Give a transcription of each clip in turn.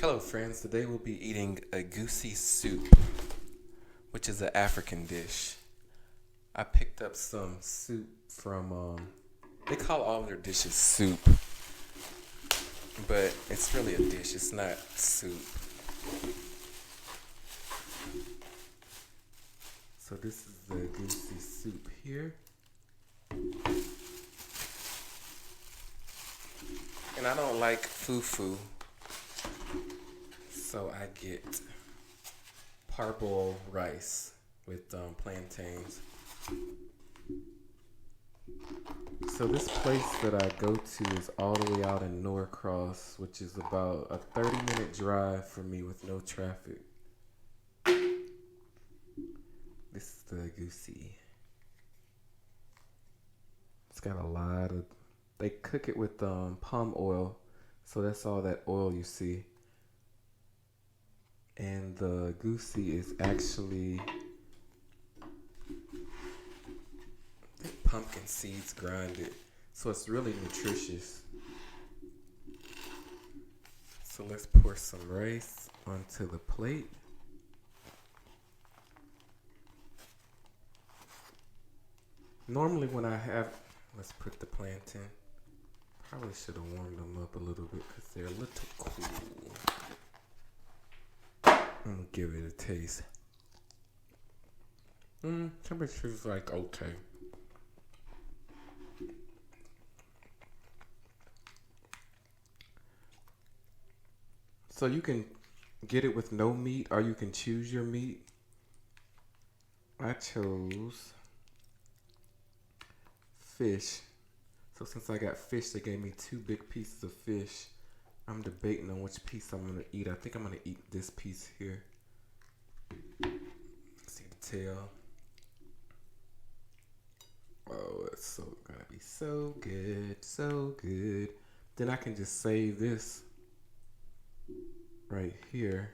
Hello, friends. Today we'll be eating Egusi soup, which is an African dish. I picked up some soup from, they call all their dishes soup, but it's really a dish. It's not soup. So this is the Egusi soup here. And I don't like fufu, so I get parboiled rice with plantains. So this place that I go to is all the way out in Norcross, which is about a 30-minute drive for me with no traffic. This is the Egusi. It's got a lot of... They cook it with palm oil, so that's all that oil you see. And the Egusi is actually pumpkin seeds grinded, so it's really nutritious. So let's pour some rice onto the plate. Normally when I have, let's put the plantain. Probably should have warmed them up a little bit because they're a little cool. I'm gonna give it a taste. Temperature's like okay. So you can get it with no meat or you can choose your meat. I chose fish. So since I got fish, they gave me 2 big pieces of fish. I'm debating on which piece I'm gonna eat. I think I'm gonna eat this piece here. See the tail. Oh, it's so gonna be so good, so good. Then I can just save this right here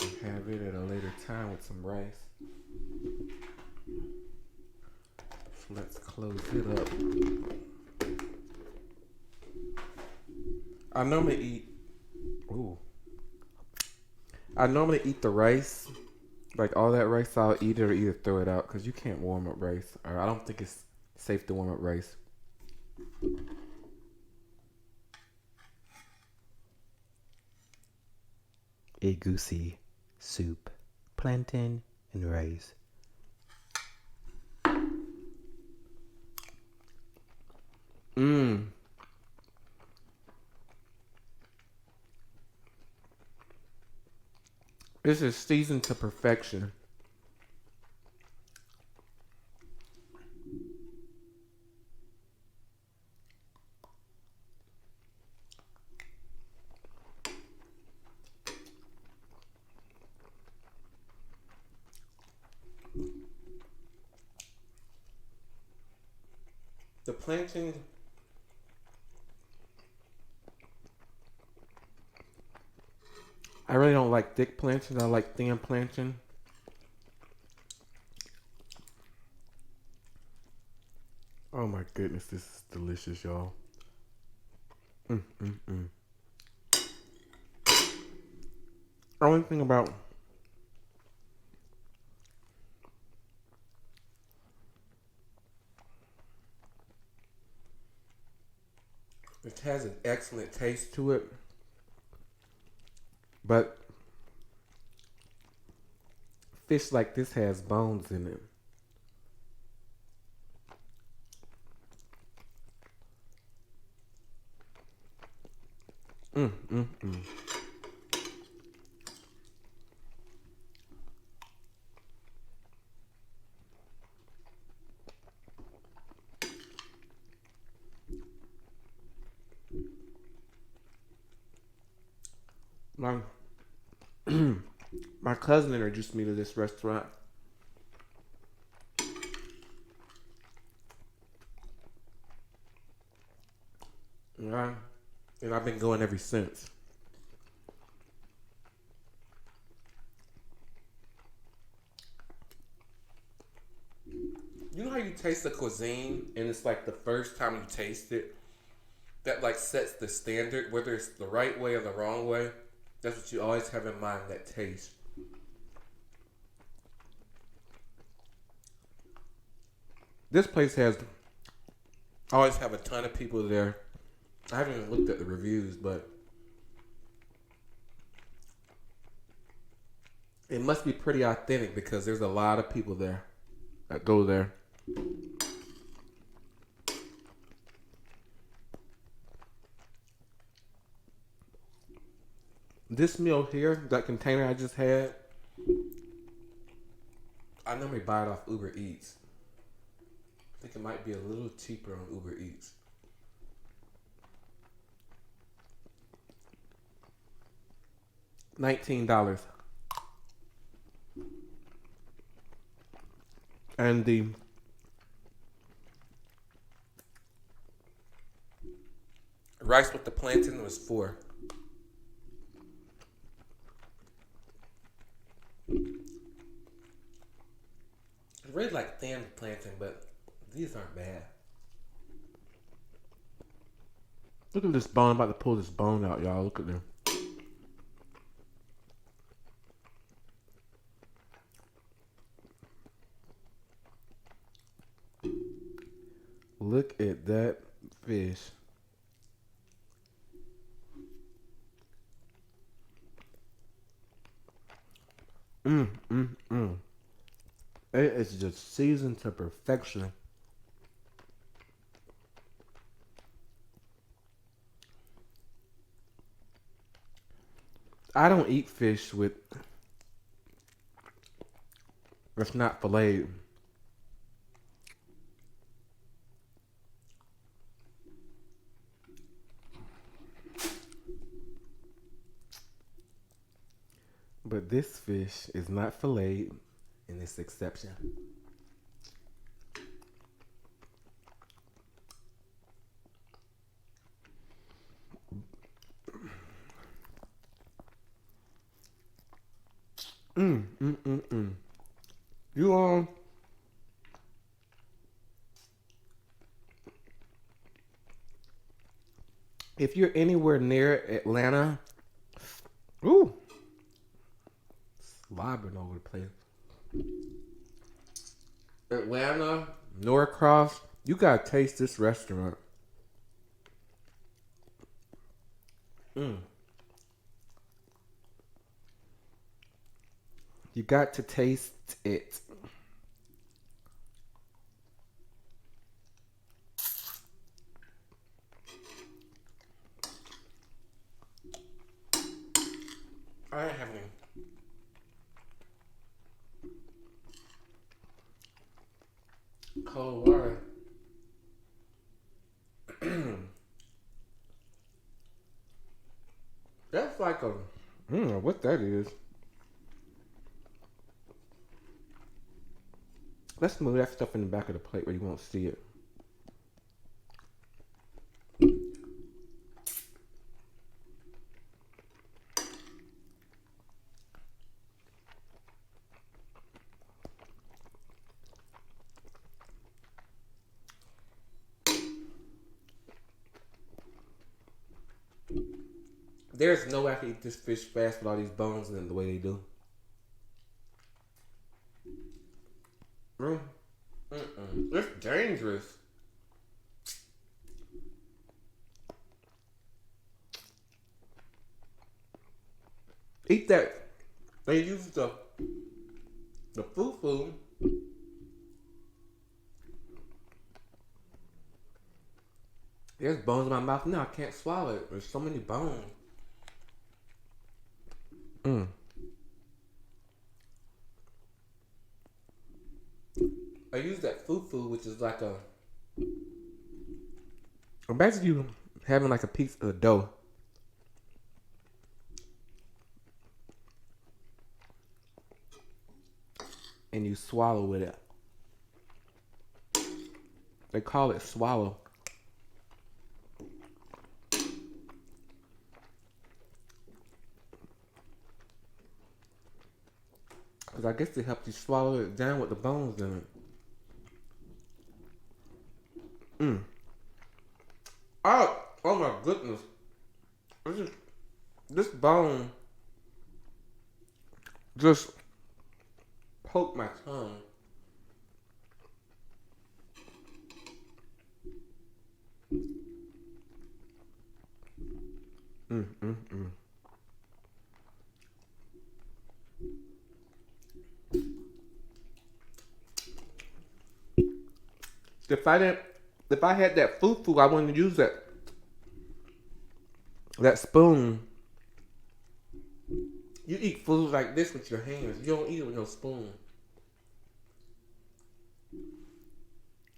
and have it at a later time with some rice. So let's close it up. I normally eat the rice. Like all that rice, I'll eat it or either throw it out because you can't warm up rice. Or I don't think it's safe to warm up rice. Egusi soup, plantain and rice. This is seasoned to perfection. The plantain, I really don't like thick plantain. I like thin plantain. Oh my goodness, this is delicious, y'all. Only thing about it has an excellent taste to it, but fish like this has bones in it. My my cousin introduced me to this restaurant. And I've been going ever since. You know how you taste the cuisine and it's like the first time you taste it, that like sets the standard, whether it's the right way or the wrong way. That's what you always have in mind, that taste. This place has always have a ton of people there. I haven't even looked at the reviews, but it must be pretty authentic because there's a lot of people there that go there. This meal here, that container I just had, I normally buy it off Uber Eats. I think it might be a little cheaper on Uber Eats. $19. And the rice with the plantain was $4. I really like thin plantain, but these aren't bad. Look at this bone. I'm about to pull this bone out, y'all. Look at them. Look at that fish. It is just seasoned to perfection. I don't eat fish with that's not filleted. But this fish is not filleted, and it's exception. You if you're anywhere near Atlanta, ooh, slobbering over the place. Atlanta, Norcross, you gotta taste this restaurant. You got to taste it. I ain't having cold water. That's like a, I don't know what that is. Let's move that stuff in the back of the plate where you won't see it. There's no way I can eat this fish fast with all these bones in the way they do. It's dangerous. Eat that. They use the fufu. There's bones in my mouth now. I can't swallow it. There's so many bones. I use that fufu, which is like a. Imagine you having like a piece of dough. And you swallow with it. They call it swallow. Because I guess they help you swallow it down with the bones in it. Oh Oh my goodness. This bone just poked my tongue. Mm, mm, mm. If I didn't, if I had that fufu, I wouldn't use that spoon. You eat food like this with your hands. You don't eat it with no spoon.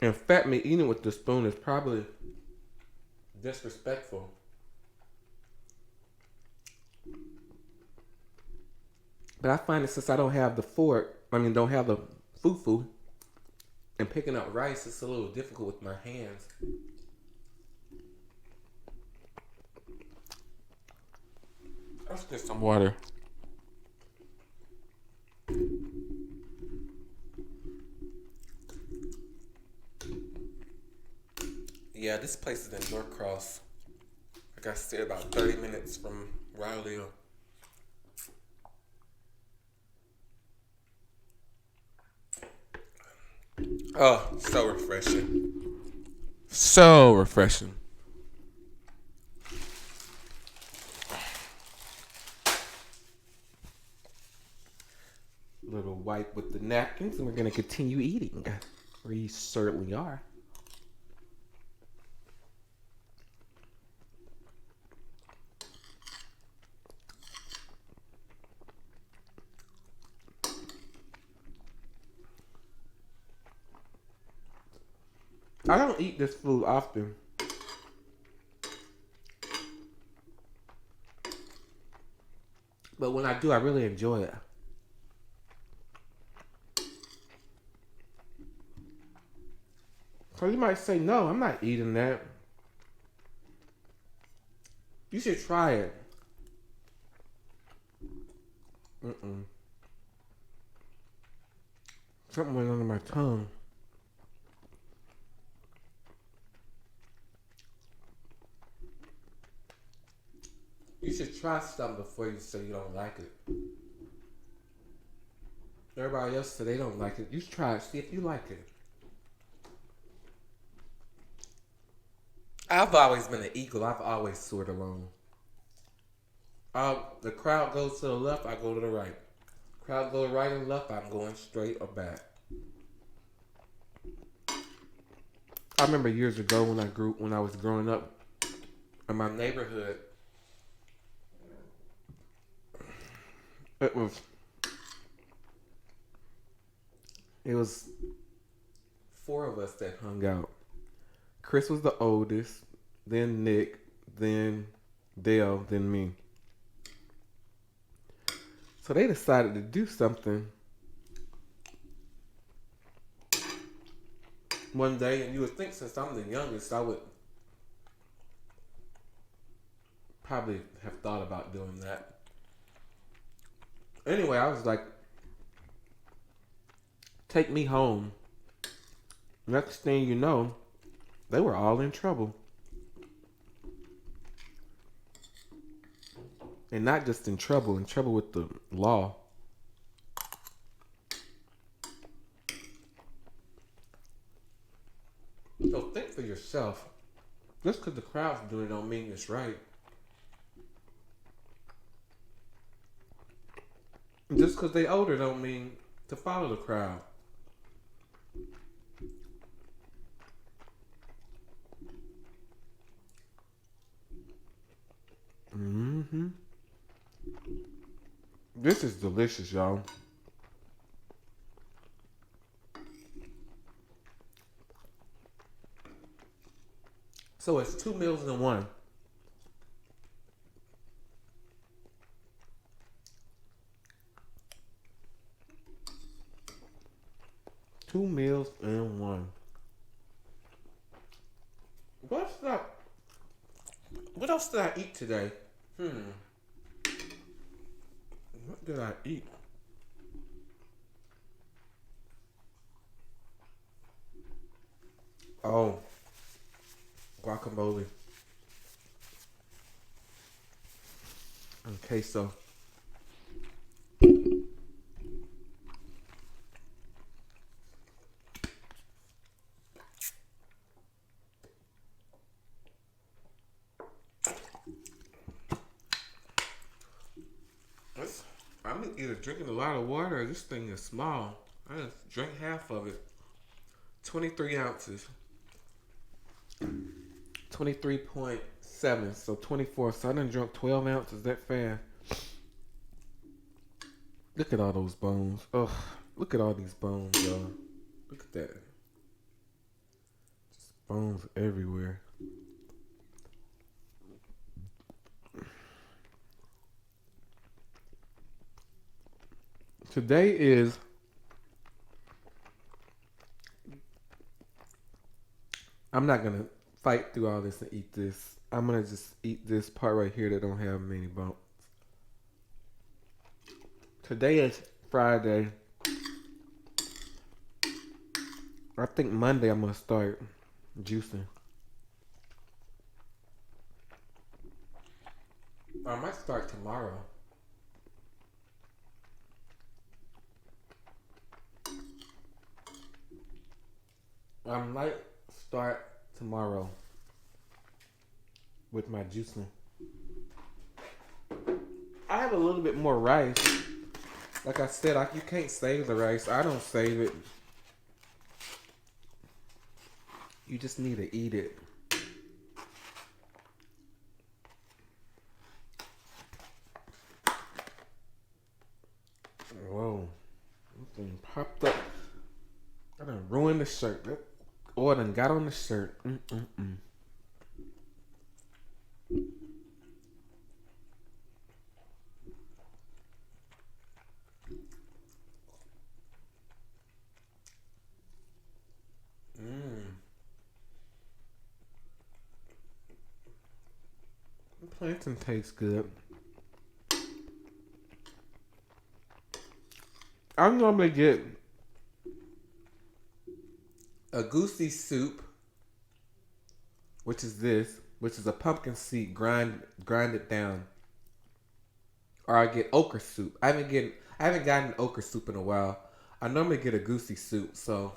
In fact, me eating with the spoon is probably disrespectful. But I find that since I don't have the fork, don't have the fufu, and picking up rice, it's a little difficult with my hands. Let's get some water. Yeah, this place is in Norcross. Like I said, about 30 minutes from where I live. Oh, so refreshing. So refreshing. Little wipe with the napkins, and we're going to continue eating. We certainly are. I don't eat this food often. But when I do, I really enjoy it. So you might say, no, I'm not eating that. You should try it. Mm-mm. Something went under my tongue. You should try something before you say you don't like it. Everybody else said they don't like it. You should try it. See if you like it. I've always been an eagle. I've always soared along. The crowd goes to the left, I go to the right. Crowd goes right and left, I'm going straight or back. I remember years ago when I was growing up in my neighborhood. It was four of us that hung out. Chris was the oldest, then Nick, then Dale, then me. So they decided to do something one day, and you would think since I'm the youngest, I would probably have thought about doing that. Anyway, I was like, take me home. Next thing you know, they were all in trouble. And not just in trouble with the law. So think for yourself. Just because the crowd's doing it don't mean it's right. Just because they older don't mean to follow the crowd. Mm-hmm. This is delicious, y'all. So it's 2 meals in one. Two meals in one. What's that? What else did I eat today? What did I eat? Oh, guacamole. Okay, so I'm either drinking a lot of water or this thing is small. I just drank half of it. 23 ounces. 23.7, so 24. So I done drunk 12 ounces that fast. Look at all those bones. Ugh. Look at all these bones, y'all. Look at that. Just bones everywhere. Today is I'm not gonna fight through all this and eat this. I'm gonna just eat this part right here that don't have many bones. Today is Friday. I think Monday I'm gonna start juicing. I might start tomorrow. I might start tomorrow with my juicing. I have a little bit more rice. Like I said, you can't save the rice. I don't save it. You just need to eat it. Whoa. This thing popped up. I done ruined the shirt. That oil done got on the shirt. The plantain tastes good. I normally get Egusi soup, which is a pumpkin seed grinded down. Or I get okra soup. I haven't gotten okra soup in a while. I normally get Egusi soup. So,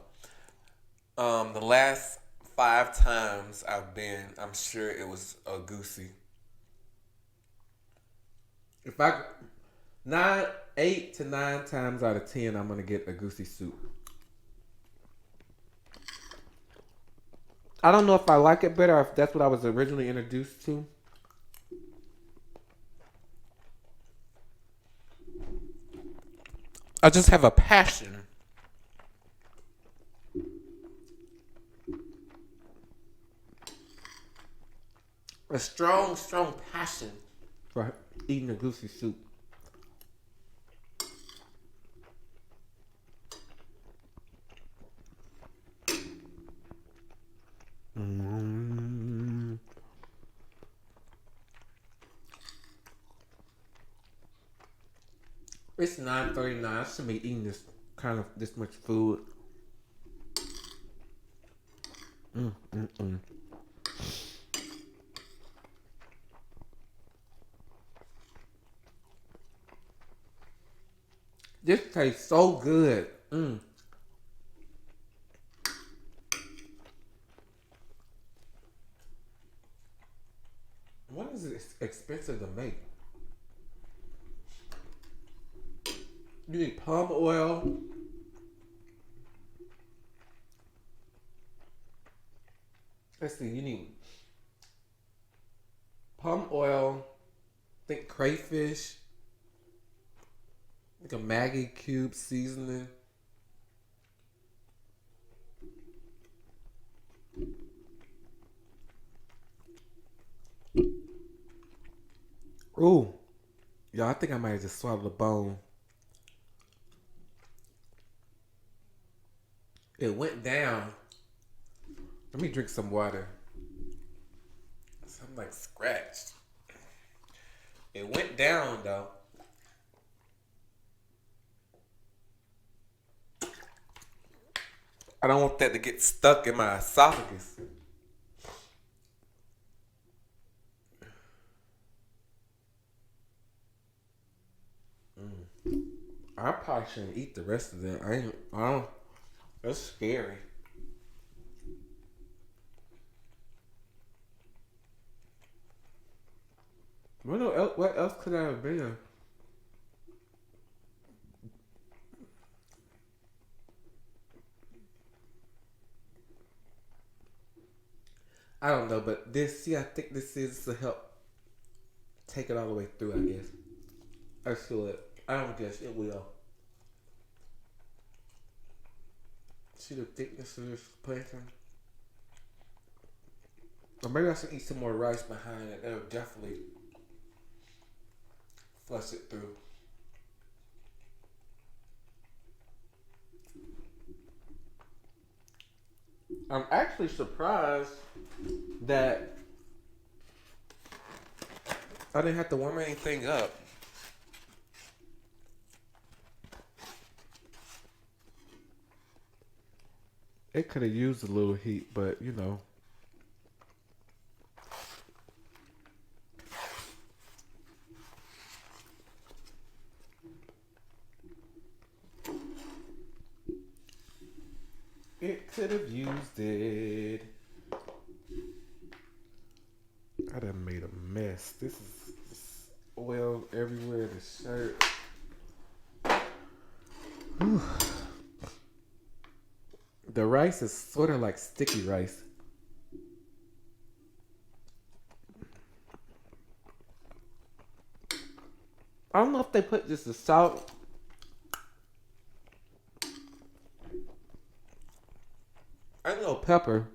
the last 5 times I've been, I'm sure it was Egusi. If I 8 to 9 times out of 10, I'm gonna get Egusi soup. I don't know if I like it better or if that's what I was originally introduced to. I just have a passion. A strong, strong passion for eating Egusi soup. It's 9:39. I shouldn't be eating this much food. This tastes so good. What is it expensive to make? You need palm oil. Let's see, you need palm oil, think crayfish, like a Maggie cube seasoning. Ooh. Y'all, I think I might have just swallowed a bone. It went down. Let me drink some water. I'm like scratched. It went down though. I don't want that to get stuck in my esophagus. I probably shouldn't eat the rest of that. I don't. That's scary. What else could I have been? I don't know, but this. See, I think this is to help take it all the way through. I guess. I feel it. I don't guess it will. See the thickness of this plantain? Or maybe I should eat some more rice behind it. That'll definitely flush it through. I'm actually surprised that I didn't have to warm anything up. It could have used a little heat, but you know. It could have used it. I done made a mess. This is oil everywhere in the shirt. Whew. The rice is sort of like sticky rice. I don't know if they put just the salt. I know pepper.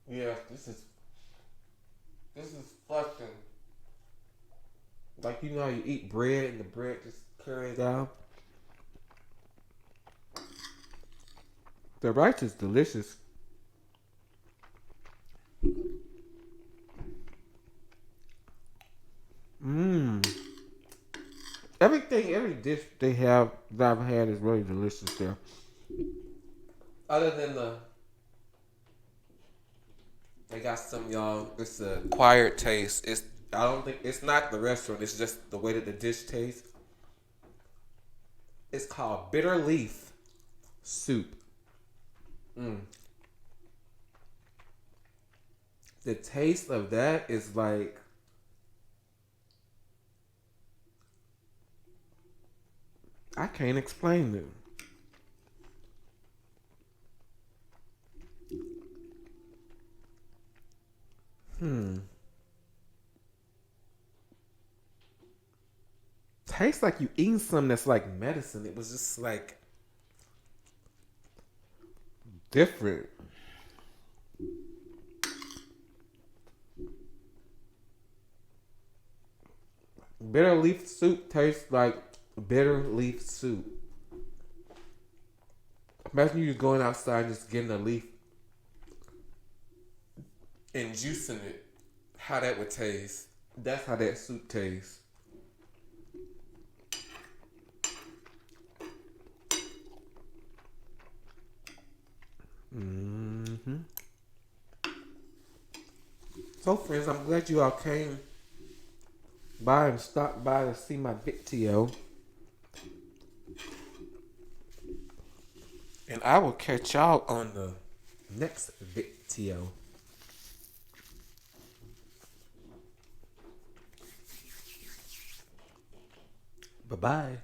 Yeah, this is fucking like you know how you eat bread and the bread just carries down. The rice is delicious. Mmm. Every dish they have that I've had is really delicious there. Other than they got some y'all. It's a acquired taste. I don't think it's not the restaurant. It's just the way that the dish tastes. It's called bitter leaf soup. Mm. The taste of that is like I can't explain it. Hmm. Tastes like you eating something that's like medicine. It was just like different. Bitter leaf soup tastes like bitter leaf soup. Imagine you just going outside and just getting a leaf and juicing it. How that would taste. That's how that soup tastes. Hmm. So, friends, I'm glad you all came by and stopped by to see my video. And I will catch y'all on the next video. Bye bye.